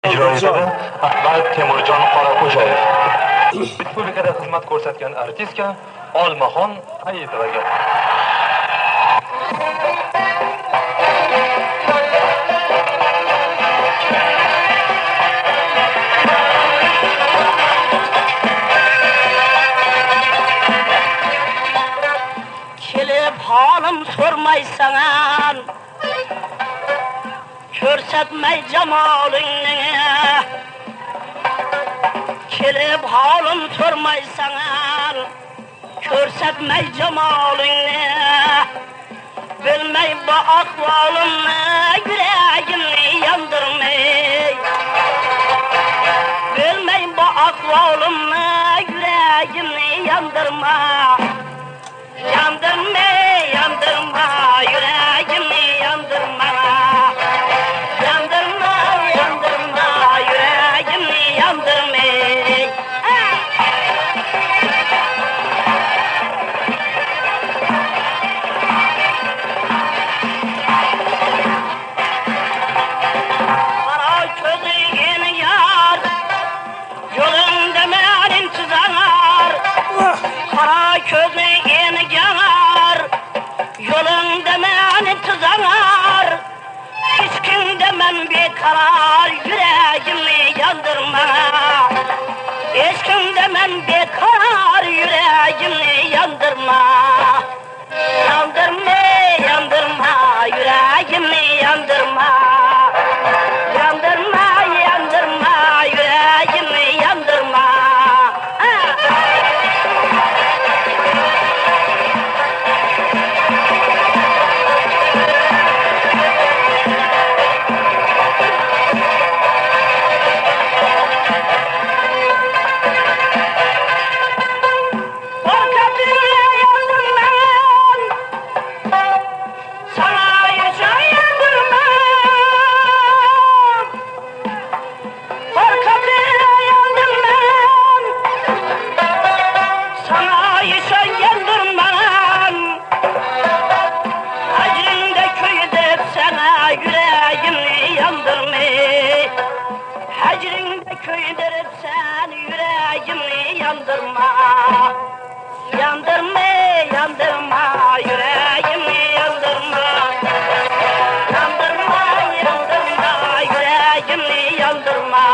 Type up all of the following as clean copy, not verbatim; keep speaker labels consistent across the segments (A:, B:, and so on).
A: ijro etadi Ahmad Temurjon Qorako'shayev. Respublikada xizmat ko'rsatgan artistka Olmaxon Hayitovaga.
B: Kelib holim sormaysan, ko'rsatmay jamolingni. Kelib holim sormaysan, ko'rsatmay jamolingni. Bilmay bu ahvolimni, yuragimni yandırmay. Bilmay bu ahvolimni, yuragimni yandırma. Yandırma, yandırma, yüreğimi yandırma. Yandırma, yandırma, yüreğimi yandırma. Kara közün yar, yolunda men intizar. Kara közün yar, yolunda men intizar. Hiç kimde men bekarar, yüreğimi yandırma. Hiç kimde men bekarar, yüreğimi yandırma. Yandırma, yandırma, yüreğimi yandırma. Yandırma, yandırma, yüreğimi yandırma. Yandırma, yandırma, yandırma, yüreğimi yandırma. Yandırma, yandırma, yüreğimi yandırma.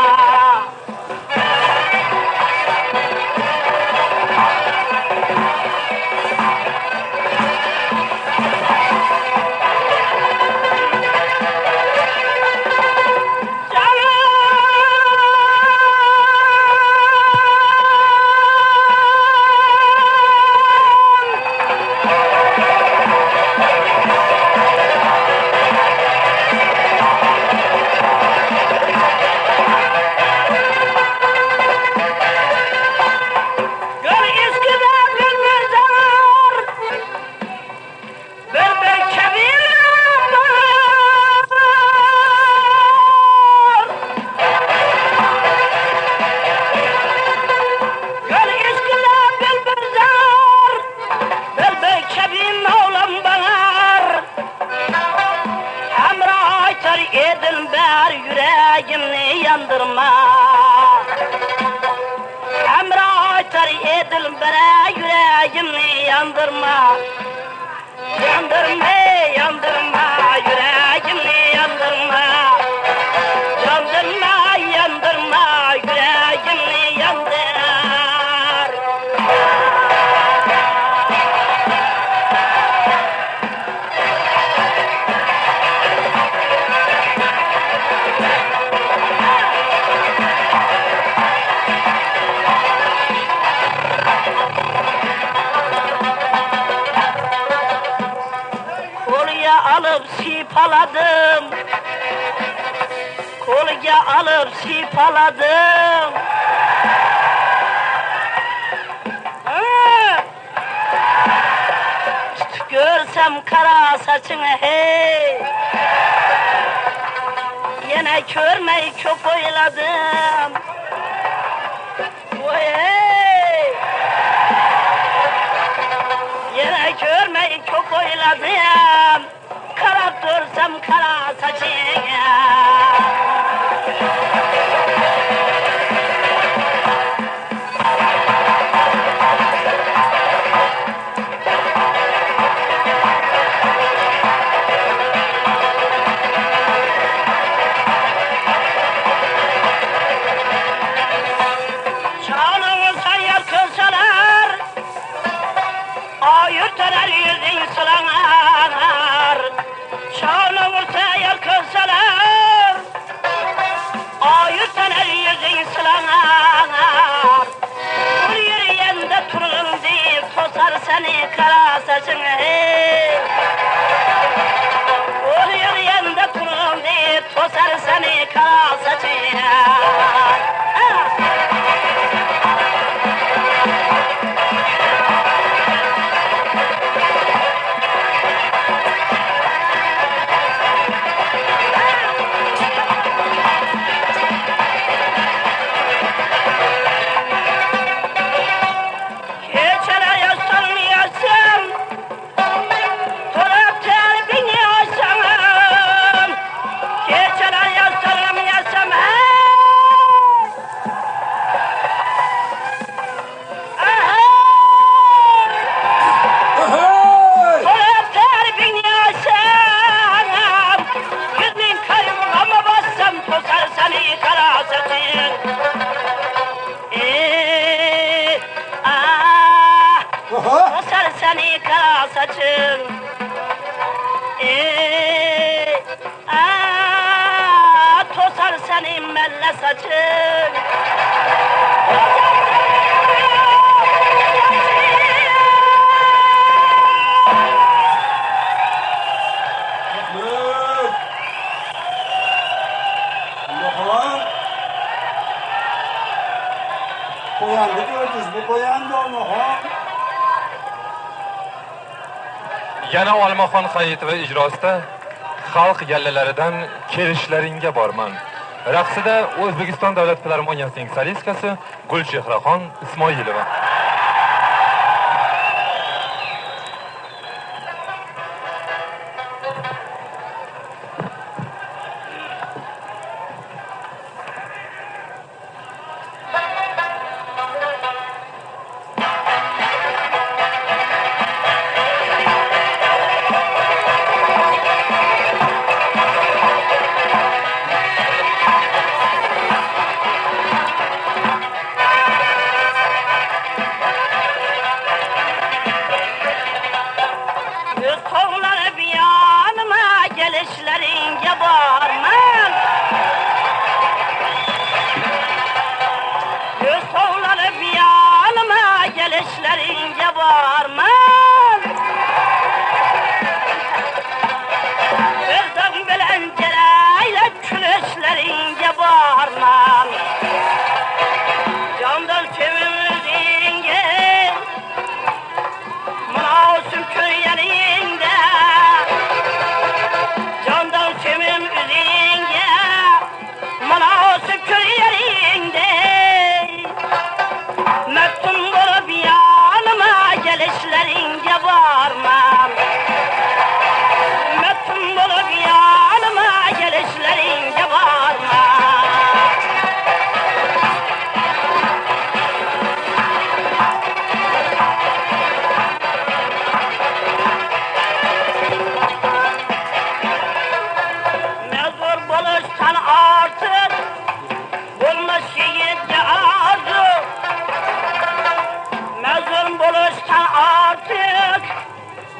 B: Yüreğimi yandırma. Emre açar edil bere, yüreğimi yandırma. Yandırma, yandırma, yüreğimi yandırma. Yandırma, yandırma, yüreğimi yandır. Alıp sipaladım, kolga alıp sipaladım. Görsem kara saçını hey, yine körmeyi çok oyladım. Hey, yine körmeyi çok oyladım. Karap dursam kara saçına. benim melle saçım.
C: Koyandı gördünüz mü? Koyandı onu ha?
A: Yana Olmaxon hayiti ve icrosida xalq gallalaridan kelishlaringga borman. Raqsida O'zbekiston Davlat filarmoniyasining solistkasi Gulchehraxon Ismoilova.
B: Tağları bir yanıma gelişlerince bağırman. Tağları bir yanıma gelişlerince bağırman. Özden belencereyle külüşlerince bağırman. Candan çevirdiğince manausum köylerinde. Candan çemim üzerinde, manası köylerinde. Mektun bulup yanıma gelişlerince bağırmam. Mektun bulup yanıma gelişlerince bağırmam. Mezur buluştan artık bulmuş yiğitçe arzu. Mezur buluştan artık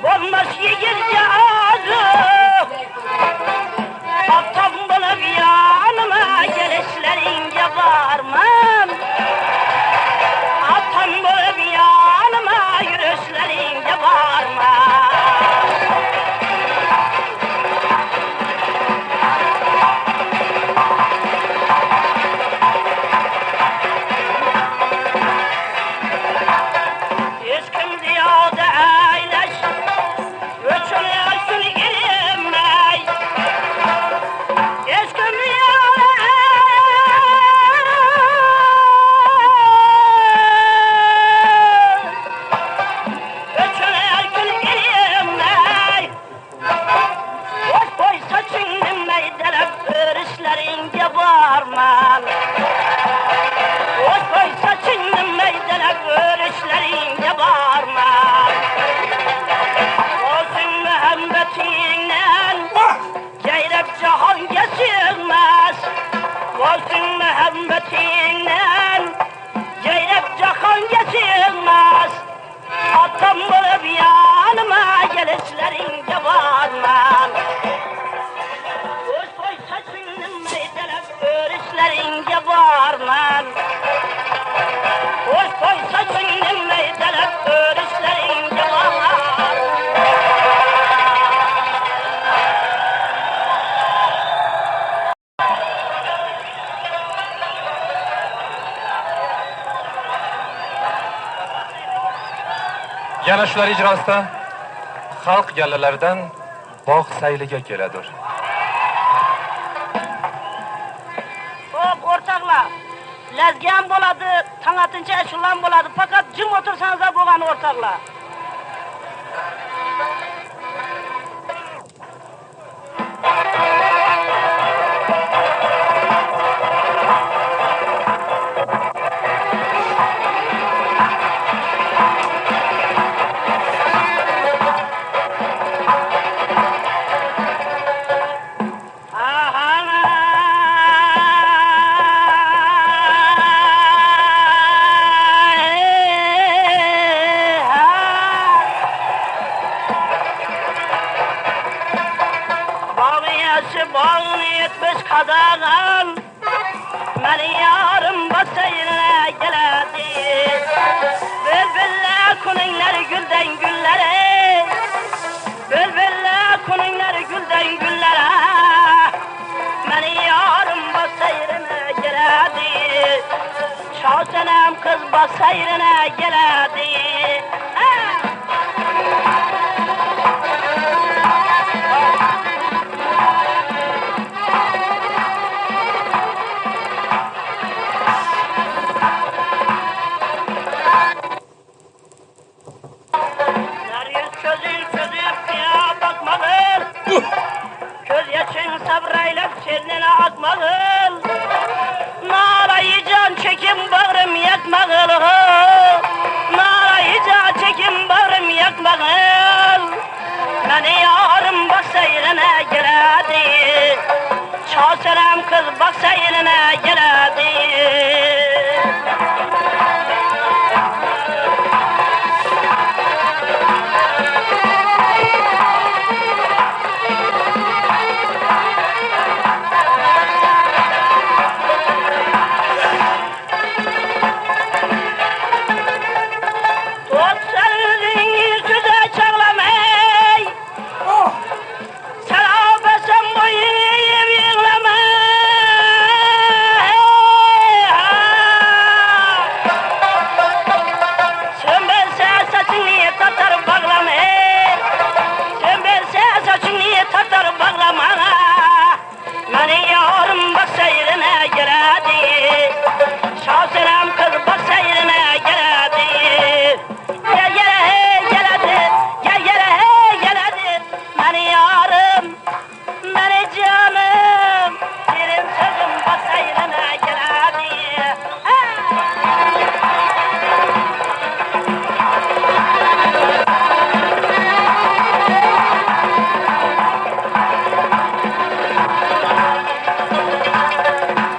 B: bulmuş yiğitçe arzu. Aptam bulup yanıma gelişlerince bağırmam. Aptam bulup yanıma yürüyüşlerince bağırmam. Hiç kim ziyade eyleş, ölçülürsün ilimey. Hiç kim ziyade ölçülürsün ilimey. Boş boy saçını meydelep örüşlerince bağırman. Boş boy saçını meydelep örüşlerince bağırman. Olsun mühemmetinle ceyrep cahan geçilmez. Olsun mühemmetinle ceyrep cahan geçilmez. Atam bulup yanıma gelişlerince bağırman. Boş boy saçını meydelep örüşlerince bağırman. Boş boy saçını meydelep örüşlerince bağırman.
A: Yana shular ijrosida xalq gallalaridan bog' sayliga keladir.
B: Hop ortaklar. Lezgen boladı, tanatınca eşulan boladı. Fakat cım otursanız da boğan ortaklar. Bağlı yetmiş kadağın gülden güllere, bülbüller koninglar gülden güllere. Meni yarım bassa yerine geledi, Şahsenem kız bassa yerine geledi. Göz yaşın sabrayla çeznene akmağıl, narayı can çekim bağrım yakmağıl. Narayı can çekim bağrım yakmağıl. Beni yarım baksa yerine geledi, Şahsenem kız baksa yerine geledi. Şahsenem kız baksa yerine geledi, gel gele geledi, gel gele geledi. Beni yarım, beni canım, benim sözüm baksa yerine geledi.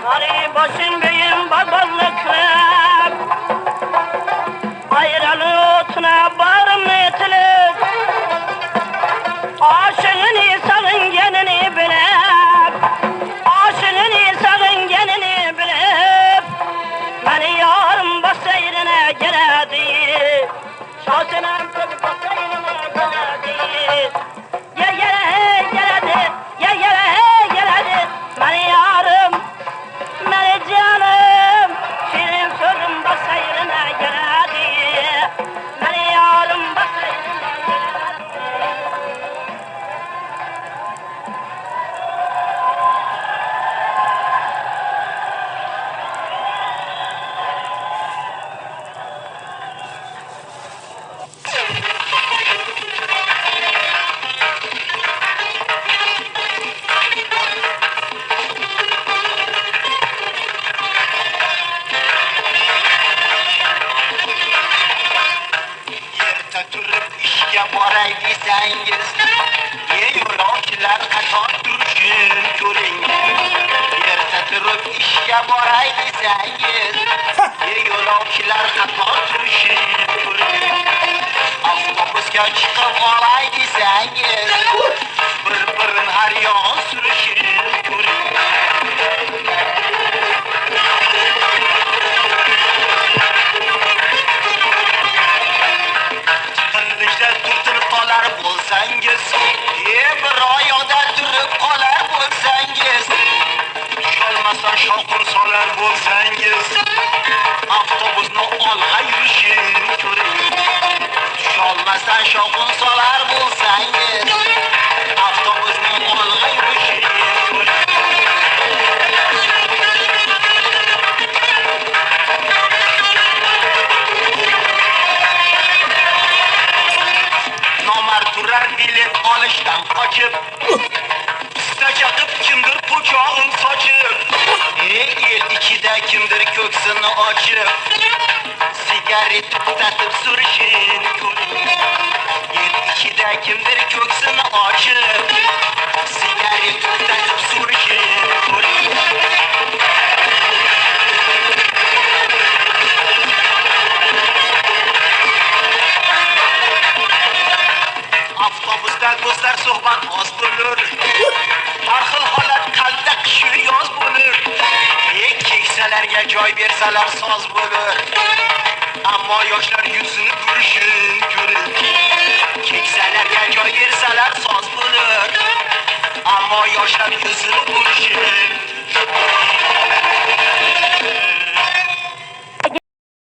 B: Hani başım beyim babalıklar, ayranı otuna bağrım etilip, aşığın İsa'nın genini bilip, aşığın İsa'nın genini bilip, beni yarım bassa yerine geledi, Şahsenem kız bassa yerine geledi. Gel gele geledi, gel gele geledi. Beni yarım, beni canım, şirin sözüm bassa yerine geledi. Beni yarım bassa yerine geledi.
D: Yerda turib ishga boray desangiz, yo'lovchilar qator turishini ko'ring. Yerda turib ishga boray desangiz, yo'lovchilar qator turishini ko'ring. Avtobusga chiqib olay desangiz, bir-birini har yon surishini ko'ring. Qilishda turtinib qolar bo'lsangiz, bir oyoqda turib qolar bo'lsangiz, tusholmasdan shovqin solar bo'lsangiz, avtobusni olg'a yurishini ko'ring. Tusholmasdan shovqin solar bo'lsangiz, avtobusni olg'a yurishini ko'ring. Nomar turar bilet olishdan qochib, pista chaqib kimdir po'chog'in sochib, el ichida kimdir ko'ksini ochib, sigaret tutatib surishini ko'ring. El ichida kimdir ko'ksini ochib, sigaret tutatib surishini ko'ring. Avtobusda do'stlar suhbat oz bo'lur, har xil holat qalbda qish yoz bo'lur. Keksalarga joy bersalar soz bo'lur, ammo yoshlar yuzini ko'rishin ko'ring. keksalarga joy bersalar soz bo'lur. Ammo yoshlar yuzini ko'rishi